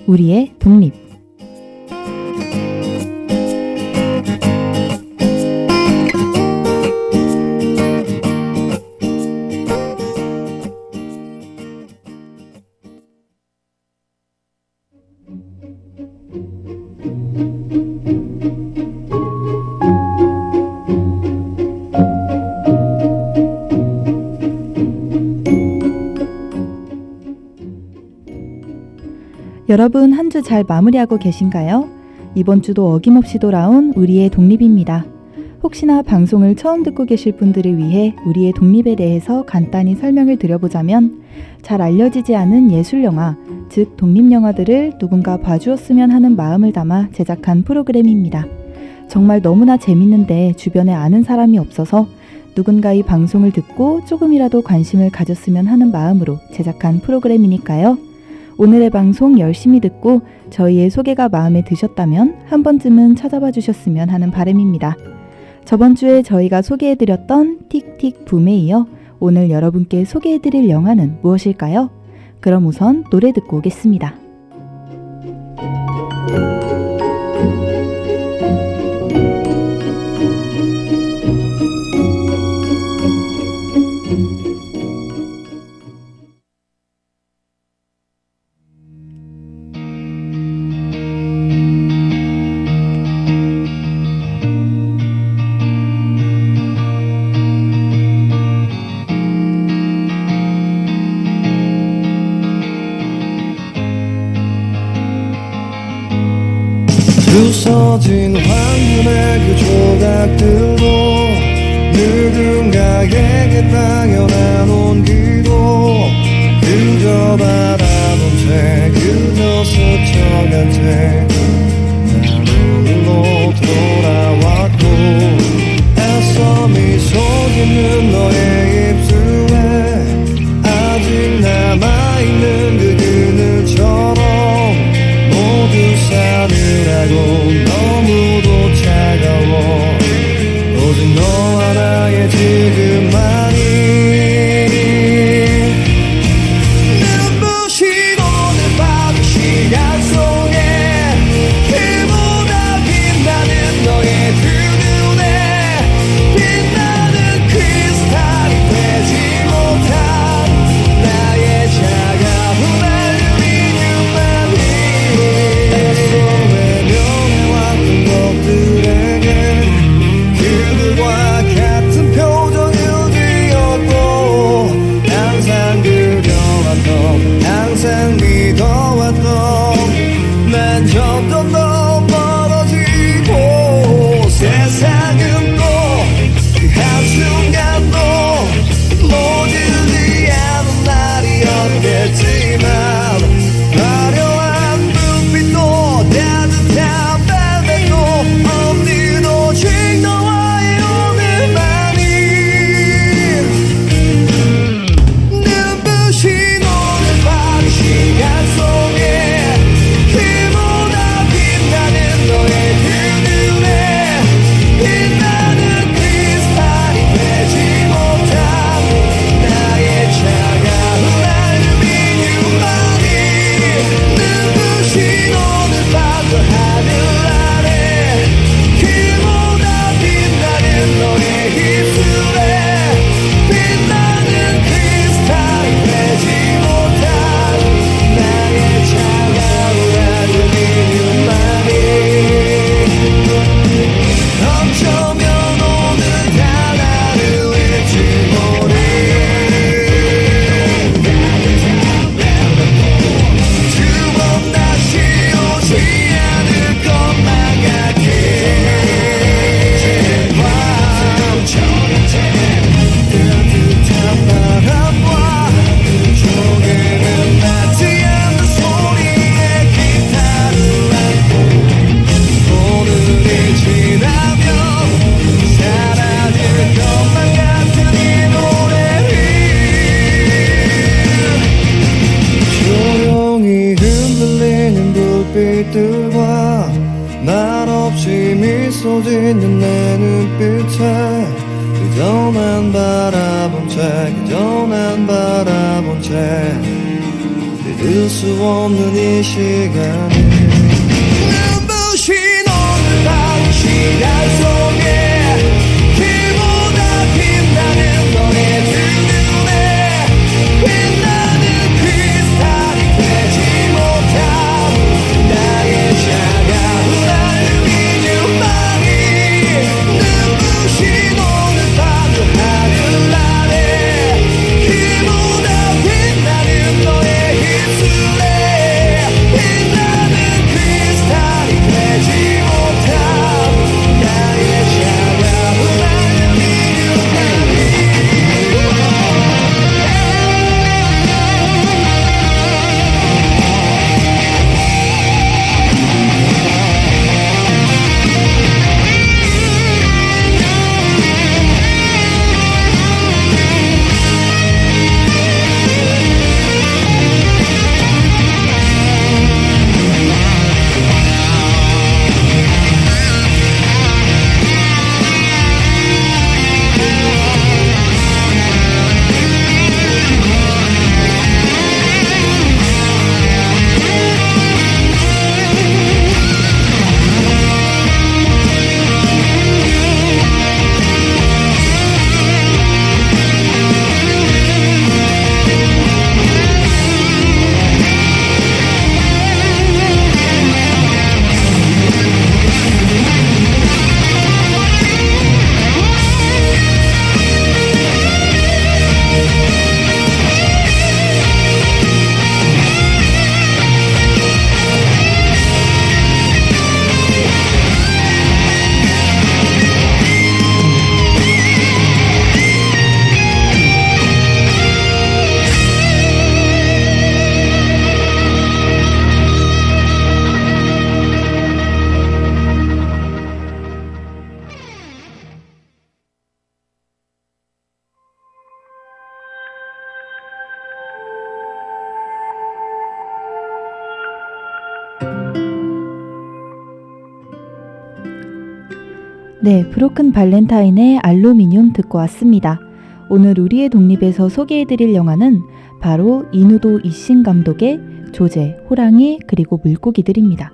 우리의 독립. 여러분 한 주 잘 마무리하고 계신가요? 이번 주도 어김없이 돌아온 우리의 독립입니다. 혹시나 방송을 처음 듣고 계실 분들을 위해 우리의 독립에 대해서 간단히 설명을 드려보자면, 잘 알려지지 않은 예술영화, 즉 독립영화들을 누군가 봐주었으면 하는 마음을 담아 제작한 프로그램입니다. 정말 너무나 재밌는데 주변에 아는 사람이 없어서 누군가 이 방송을 듣고 조금이라도 관심을 가졌으면 하는 마음으로 제작한 프로그램이니까요. 오늘의 방송 열심히 듣고 저희의 소개가 마음에 드셨다면 한 번쯤은 찾아봐 주셨으면 하는 바람입니다. 저번 주에 저희가 소개해드렸던 틱틱 붐에 이어 오늘 여러분께 소개해드릴 영화는 무엇일까요? 그럼 우선 노래 듣고 오겠습니다. 부서진 황금의 그 조각들도 누군가에게 당연한 온기도 그저 바라본 채 그저 스쳐간 채 나로 돌아왔고, 애써 미소 짓는 너의 입술에 아직 남아있는 그 그늘처럼 모두 싸늘하고 너무도 차가워. 오직 너 하나의 지금만이 눈부신 오늘 밤 시간 속에 그보다 빛나는 너의 두 눈에 빛나는 크리스탈이 되지 못한 나의 차가운 알루미늄만이 외면해왔던 것들에게 그들과 같은 표정을 지었고, 항상 그려왔던 항상 믿어왔던 난 점점 더 멀어지고, 세상은 또 그 한순간도 모르지 않은 날이었겠지만, 화려한 눈빛도 따뜻한 발백도 없는 오직 너와의 오늘만이 눈부신 오늘 밤 시간 속에 그보다 빛나는 너의 두 눈에 빛나는 크리스탈이 되지 못한 나의 차가운 알루미늄만이 눈부신 오늘 밤 저 하늘 아래 그보다 빛나는 너의 입술에 빛나는 크리스탈이 되지 못한 나의 차가운 알루미늄만이 어쩌면 오늘 다 나를 잃지 두 번 다시 오지 않을 것만 같게 따뜻한 바람과 그쪽에는 닿지 않는 소리의 기타를 안고 오늘이 지나면 사라질 것만 같은 이 노래를 조용히 흔들리는 불빛들과 말없이 미소 짓는 내 눈빛에 그저 난 바라본 채 그저 난 바라본 채 잊을 수 없는 이 시간을 눈부신 오늘 밤 시간 속에 길보다 빛나는 너의 두 눈에 빛나는 크리스탈이 되지 못한 나의 차가운 알루미늄망이 눈부신 오늘 밤 하늘 아래 길보다 빛나는 너의 입술에 빛나는 크리스탈이 되지 못한 나의 차가운 알루미늄망이 네, 브로큰 발렌타인의 알루미늄 듣고 왔습니다. 오늘 우리의 독립에서 소개해드릴 영화는 바로 이누도 이신 감독의 조제, 호랑이, 그리고 물고기들입니다.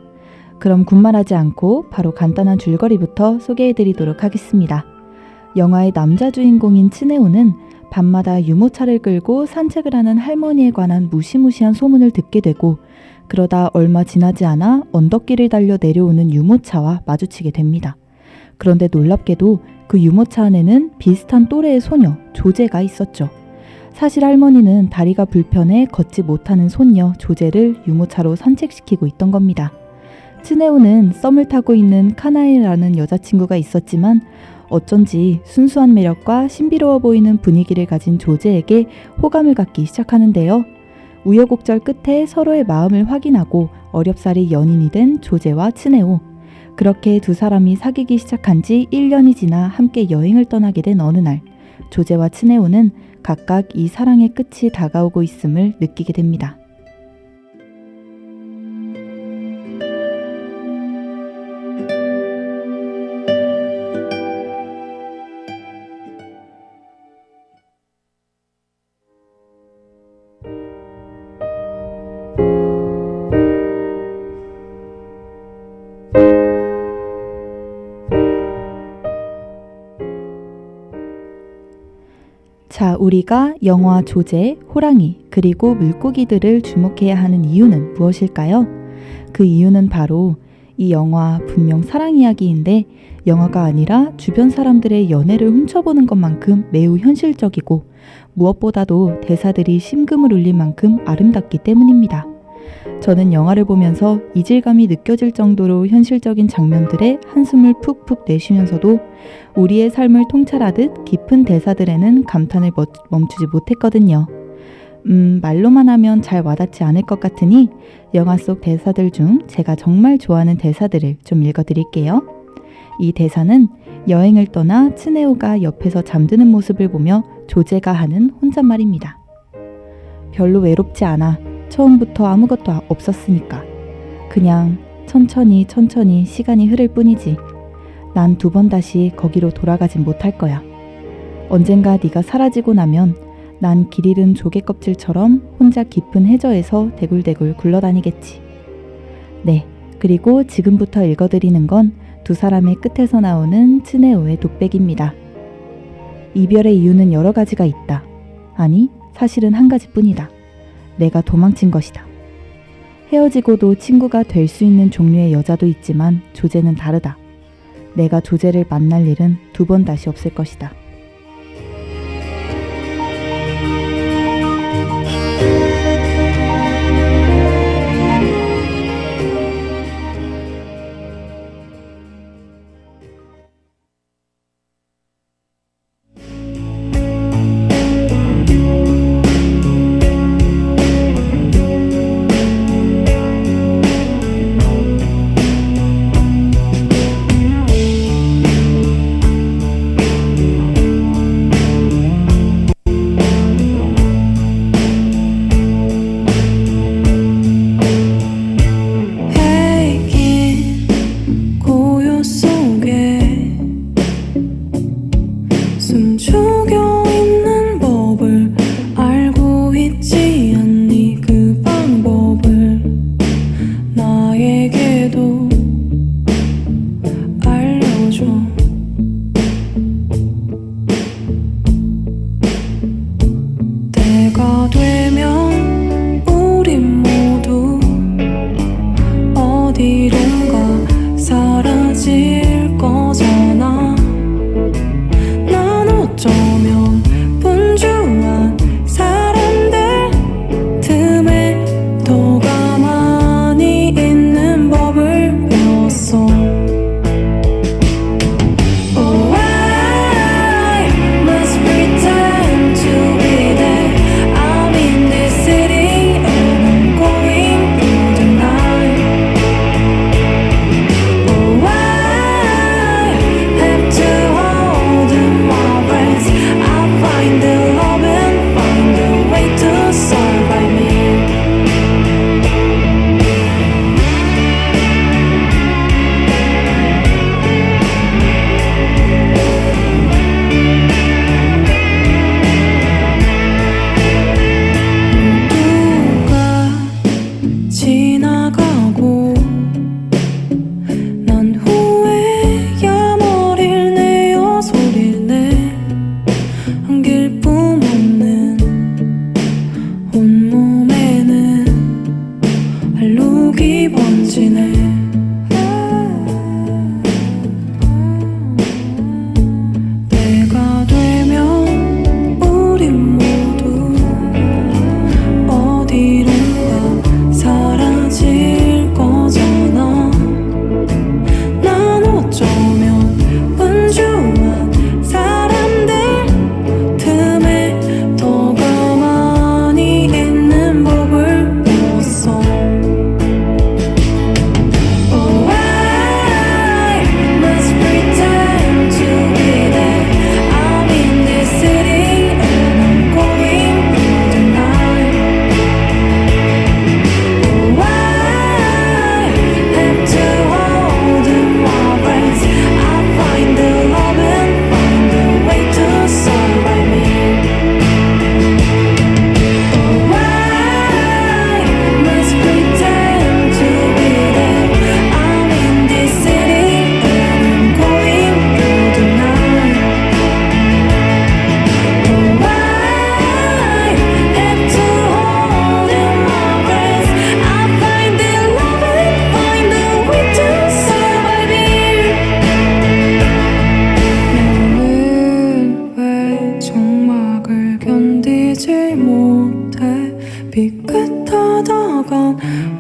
그럼 군말하지 않고 바로 간단한 줄거리부터 소개해드리도록 하겠습니다. 영화의 남자 주인공인 츠네오는 밤마다 유모차를 끌고 산책을 하는 할머니에 관한 무시무시한 소문을 듣게 되고, 그러다 얼마 지나지 않아 언덕길을 달려 내려오는 유모차와 마주치게 됩니다. 그런데 놀랍게도 그 유모차 안에는 비슷한 또래의 소녀 조제가 있었죠. 사실 할머니는 다리가 불편해 걷지 못하는 손녀 조제를 유모차로 산책시키고 있던 겁니다. 츠네오는 썸을 타고 있는 카나에라는 여자친구가 있었지만 어쩐지 순수한 매력과 신비로워 보이는 분위기를 가진 조제에게 호감을 갖기 시작하는데요. 우여곡절 끝에 서로의 마음을 확인하고 어렵사리 연인이 된 조제와 츠네오. 그렇게 두 사람이 사귀기 시작한 지 1년이 지나 함께 여행을 떠나게 된 어느 날, 조제와 츠네오는 각각 이 사랑의 끝이 다가오고 있음을 느끼게 됩니다. 자, 우리가 영화 조제, 호랑이, 그리고 물고기들을 주목해야 하는 이유는 무엇일까요? 그 이유는 바로 이 영화 분명 사랑 이야기인데 영화가 아니라 주변 사람들의 연애를 훔쳐보는 것만큼 매우 현실적이고 무엇보다도 대사들이 심금을 울릴 만큼 아름답기 때문입니다. 저는 영화를 보면서 이질감이 느껴질 정도로 현실적인 장면들에 한숨을 푹푹 내쉬면서도 우리의 삶을 통찰하듯 깊은 대사들에는 감탄을 멈추지 못했거든요. 말로만 하면 잘 와닿지 않을 것 같으니 영화 속 대사들 중 제가 정말 좋아하는 대사들을 좀 읽어드릴게요. 이 대사는 여행을 떠나 츠네오가 옆에서 잠드는 모습을 보며 조제가 하는 혼잣말입니다. 별로 외롭지 않아. 처음부터 아무것도 없었으니까. 그냥 천천히 시간이 흐를 뿐이지. 난 2번 다시 거기로 돌아가진 못할 거야. 언젠가 네가 사라지고 나면 난 길 잃은 조개 껍질처럼 혼자 깊은 해저에서 대굴대굴 굴러다니겠지. 네, 그리고 지금부터 읽어드리는 건 두 사람의 끝에서 나오는 츠네오의 독백입니다. 이별의 이유는 여러 가지가 있다. 아니, 사실은 한 가지뿐이다. 내가 도망친 것이다. 헤어지고도 친구가 될 수 있는 종류의 여자도 있지만 조제는 다르다. 내가 조제를 만날 일은 두 번 다시 없을 것이다.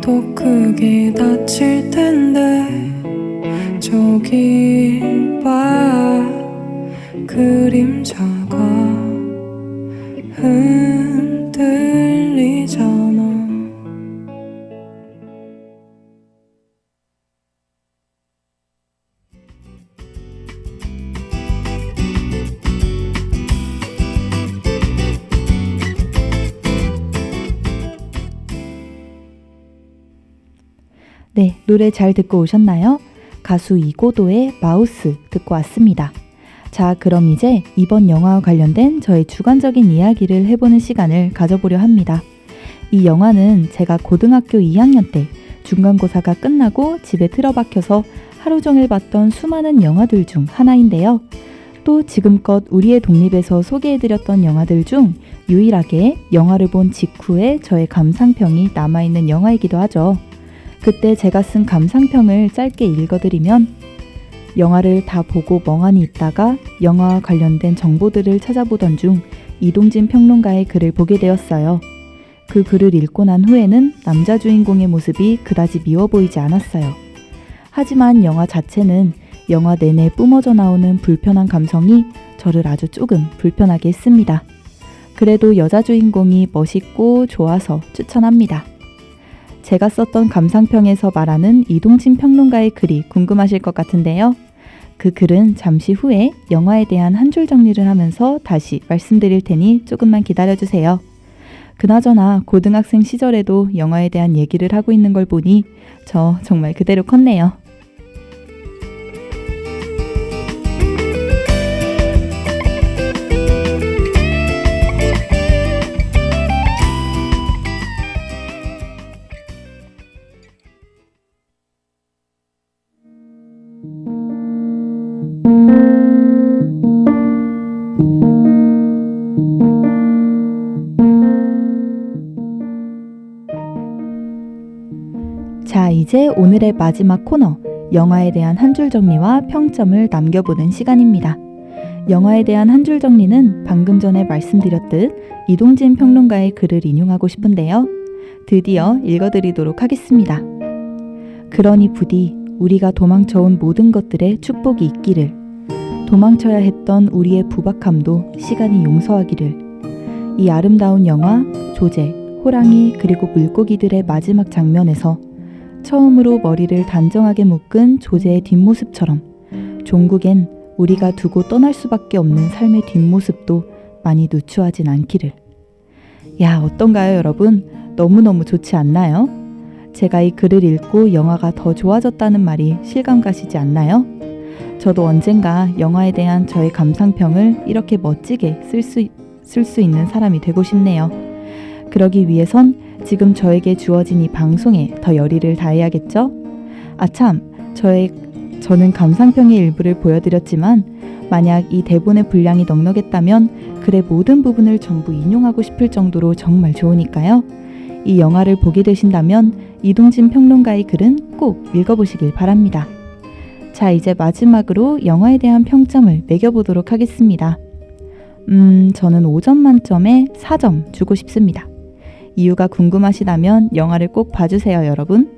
더 크게 다칠 텐데 저길 봐 그림자가 흔들리잖아. 네, 노래 잘 듣고 오셨나요? 가수 이고도의 마우스 듣고 왔습니다. 자, 그럼 이제 이번 영화와 관련된 저의 주관적인 이야기를 해보는 시간을 가져보려 합니다. 이 영화는 제가 고등학교 2학년 때 중간고사가 끝나고 집에 틀어박혀서 하루 종일 봤던 수많은 영화들 중 하나인데요. 또 지금껏 우리의 독립에서 소개해드렸던 영화들 중 유일하게 영화를 본 직후에 저의 감상평이 남아있는 영화이기도 하죠. 그때 제가 쓴 감상평을 짧게 읽어드리면, 영화를 다 보고 멍하니 있다가 영화와 관련된 정보들을 찾아보던 중 이동진 평론가의 글을 보게 되었어요. 그 글을 읽고 난 후에는 남자 주인공의 모습이 그다지 미워 보이지 않았어요. 하지만 영화 자체는 영화 내내 뿜어져 나오는 불편한 감성이 저를 아주 조금 불편하게 했습니다. 그래도 여자 주인공이 멋있고 좋아서 추천합니다. 제가 썼던 감상평에서 말하는 이동진 평론가의 글이 궁금하실 것 같은데요. 그 글은 잠시 후에 영화에 대한 한 줄 정리를 하면서 다시 말씀드릴 테니 조금만 기다려주세요. 그나저나 고등학생 시절에도 영화에 대한 얘기를 하고 있는 걸 보니 저 정말 그대로 컸네요. 자, 이제 오늘의 마지막 코너, 영화에 대한 한 줄 정리와 평점을 남겨보는 시간입니다. 영화에 대한 한 줄 정리는 방금 전에 말씀드렸듯 이동진 평론가의 글을 인용하고 싶은데요. 드디어 읽어드리도록 하겠습니다. 그러니 부디 우리가 도망쳐온 모든 것들의 축복이 있기를, 도망쳐야 했던 우리의 부박함도 시간이 용서하기를, 이 아름다운 영화, 조제, 호랑이 그리고 물고기들의 마지막 장면에서 처음으로 머리를 단정하게 묶은 조제의 뒷모습처럼 종국엔 우리가 두고 떠날 수밖에 없는 삶의 뒷모습도 많이 누추하진 않기를. 야, 어떤가요, 여러분? 너무너무 좋지 않나요? 제가 이 글을 읽고 영화가 더 좋아졌다는 말이 실감 가시지 않나요? 저도 언젠가 영화에 대한 저의 감상평을 이렇게 멋지게 쓸 수 있는 사람이 되고 싶네요. 그러기 위해선 지금 저에게 주어진 이 방송에 더 열의를 다해야겠죠? 아참, 저는 감상평의 일부를 보여드렸지만 만약 이 대본의 분량이 넉넉했다면 글의 모든 부분을 전부 인용하고 싶을 정도로 정말 좋으니까요. 이 영화를 보게 되신다면 이동진 평론가의 글은 꼭 읽어보시길 바랍니다. 자, 이제 마지막으로 영화에 대한 평점을 매겨보도록 하겠습니다. 저는 5점 만점에 4점 주고 싶습니다. 이유가 궁금하시다면 영화를 꼭 봐주세요, 여러분.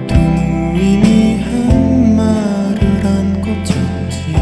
동민이 한 말을 안고 쳤지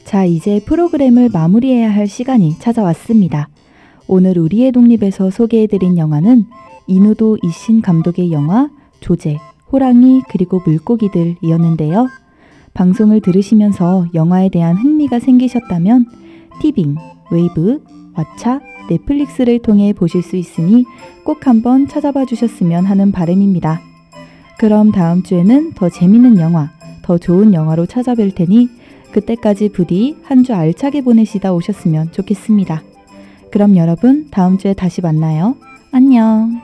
자, 이제 프로그램을 마무리해야 할 시간이 찾아왔습니다. 오늘 우리의 독립에서 소개해드린 영화는 이누도 이신 감독의 영화 조제, 호랑이 그리고 물고기들이었는데요. 방송을 들으시면서 영화에 대한 흥미가 생기셨다면 티빙, 웨이브, 왓챠, 넷플릭스를 통해 보실 수 있으니 꼭 한번 찾아봐 주셨으면 하는 바람입니다. 그럼 다음 주에는 더 재밌는 영화, 더 좋은 영화로 찾아뵐 테니 그때까지 부디 한 주 알차게 보내시다 오셨으면 좋겠습니다. 그럼 여러분 다음 주에 다시 만나요. 안녕.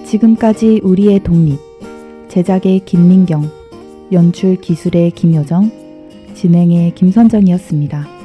지금까지 우리의 독립, 제작의 김민경, 연출 기술의 김효정, 진행의 김선정이었습니다.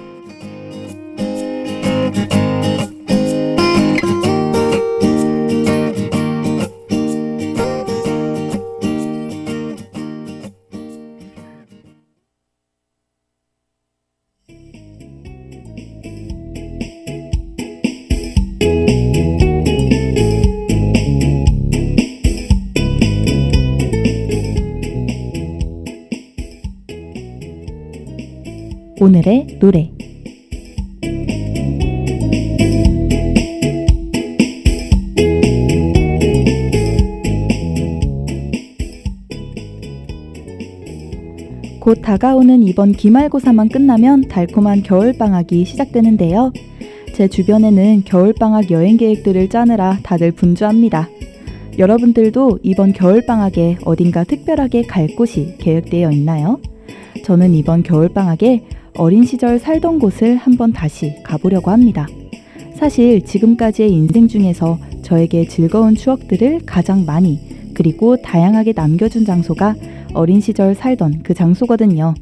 오늘의 노래 곧 다가오는 이번 기말고사만 끝나면 달콤한 겨울방학이 시작되는데요. 제 주변에는 겨울방학 여행 계획들을 짜느라 다들 분주합니다. 여러분들도 이번 겨울방학에 어딘가 특별하게 갈 곳이 계획되어 있나요? 저는 이번 겨울방학에 어린 시절 살던 곳을 한번 다시 가보려고 합니다. 사실 지금까지의 인생 중에서 저에게 즐거운 추억들을 가장 많이 그리고 다양하게 남겨준 장소가 어린 시절 살던 그 장소거든요.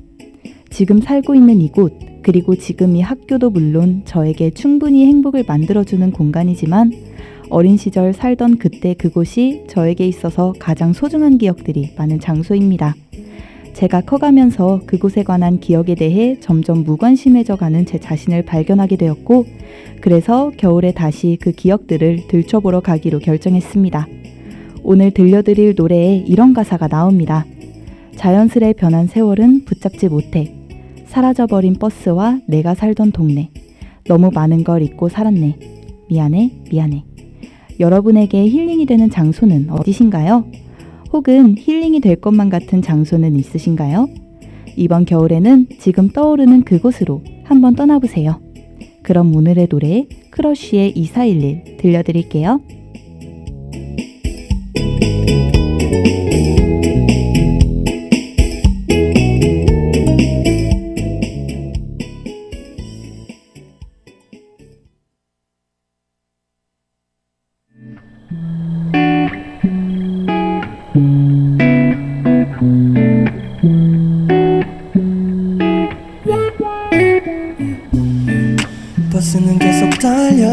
지금 살고 있는 이곳 그리고 지금 이 학교도 물론 저에게 충분히 행복을 만들어주는 공간이지만 어린 시절 살던 그때 그곳이 저에게 있어서 가장 소중한 기억들이 많은 장소입니다. 제가 커가면서 그곳에 관한 기억에 대해 점점 무관심해져가는 제 자신을 발견하게 되었고 그래서 겨울에 다시 그 기억들을 들춰보러 가기로 결정했습니다. 오늘 들려드릴 노래에 이런 가사가 나옵니다. 자연스레 변한 세월은 붙잡지 못해 사라져버린 버스와 내가 살던 동네 너무 많은 걸 잊고 살았네 미안해 미안해. 여러분에게 힐링이 되는 장소는 어디신가요? 혹은 힐링이 될 것만 같은 장소는 있으신가요? 이번 겨울에는 지금 떠오르는 그곳으로 한번 떠나보세요. 그럼 오늘의 노래 크러쉬의 2411 들려드릴게요. 버스는 계속 달려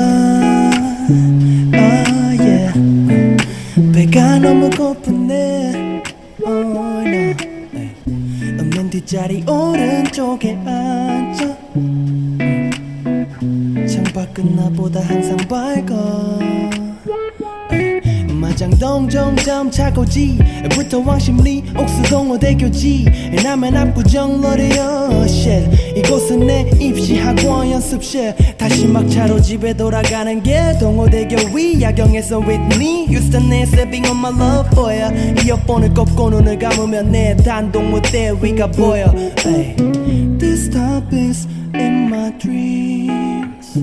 yeah. 배가 너무 고픈데 no. 없는 뒷자리 오른쪽에 앉아 창밖은 나보다 항상 밝아 마장동 점점 차고지부터 왕십리 옥수동호대교지 남해 압구정 로레어 shit 이곳은 내 입시학원 연습실 다시 막차로 집에 돌아가는 길 동호대교 위 야경에서 Whitney Houston 내 stepping on my love boy 이어폰을 꼽고 눈을 감으면 내 단독 무대 위가 보여 hey. This stop is in my dreams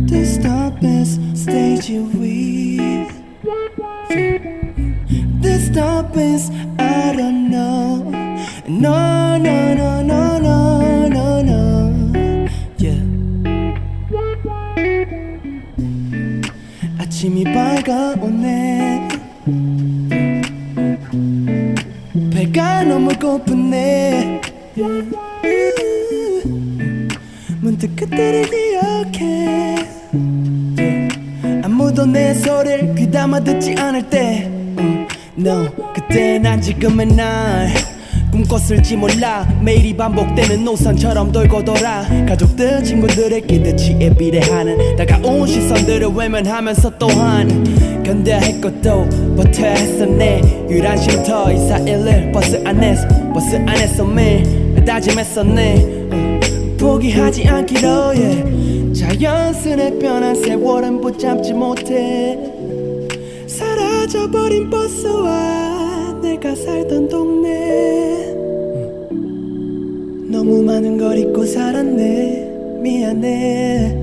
This stop is stage with This stop is I don't know No no no no no no no Yeah 아침이 밝아오네 배가 너무 고프네 문득 그때를 기억해 아무도 내 소리를 귀담아 듣지 않을 때 No, 그때 난 지금의 날 꿈꿨을지 몰라. 매일이 반복되는 노선처럼 돌고 돌아. 가족들 친구들의 기대치에 비례하는 다가온 시선들을 외면하면서 또한 견뎌야 할 것도 버텨야 했었네. 유일한 쉼터 2411 버스 안에서 매일 다짐했었네. 포기하지 않기로 yeah. 자연스레 변한 세월은 붙잡지 못해. 사라져버린 버스와 내가 살던 동네. 너무 많은 걸 잊고 살았네. 미안해.